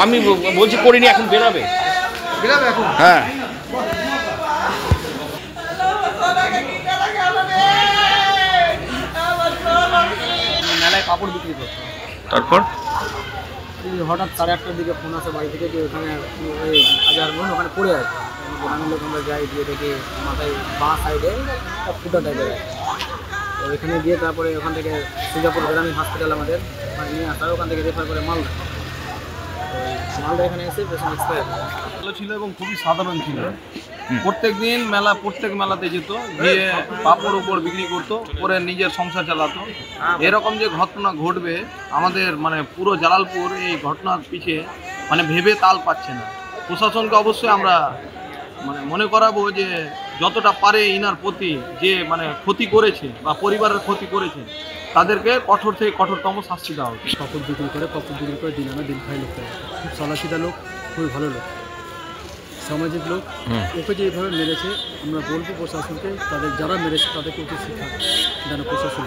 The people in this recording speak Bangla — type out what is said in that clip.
আমি বলছি করিনি, এখন বেরাবে এখন। হ্যাঁ, মেলায় কাপড় বিক্রি করতো। তারপর হঠাৎ 8:30টার দিকে ফোন আসে বাড়ি থেকে যে ওখানে হাজার বোন ওখানে পড়ে আছে। গ্রামের লোক আমরা যাই, দিয়ে দেখি মাথায় বাঁ সাইডে ফুটা টাইপের আছে। তো এখানে গিয়ে তারপরে ওখান থেকে সিঙ্গাপুর গ্রামীণ হসপিটাল আমাদের নিয়ে আসা, ওখান থেকে রেফার করে মালদা। মালদা এখানে এসে পেশেন্ট এক্সপায়ার ভালো ছিল এবং খুবই সাধারণ ছিল। প্রত্যেক মেলাতে যেত, গিয়ে পাপড় উপর বিক্রি করতো, করে নিজের সংসার চালাতো। এরকম যে ঘটনা ঘটবে আমাদের মানে পুরো জালালপুর এই ঘটনার পিছে মানে ভেবে তাল পাচ্ছে না। প্রশাসনকে অবশ্যই আমরা মানে মনে করাবো যে যতটা পারে ইনার প্রতি যে মানে ক্ষতি করেছে বা পরিবারের ক্ষতি করেছে তাদেরকে কঠোর থেকে কঠোরতম শাস্তি দেওয়া হবে। কাপড় বিক্রি করে দিন আনা দিন খাই লোক, খুব সাদাসিধা লোক, খুবই ভালো লোক, সামাজিক লোক। ওকে যে এইভাবে মেরেছে, আমরা বলবো প্রশাসনকে, তাদের যারা মেরেছে তাদেরকে উচিত শিক্ষা যেন প্রশাসন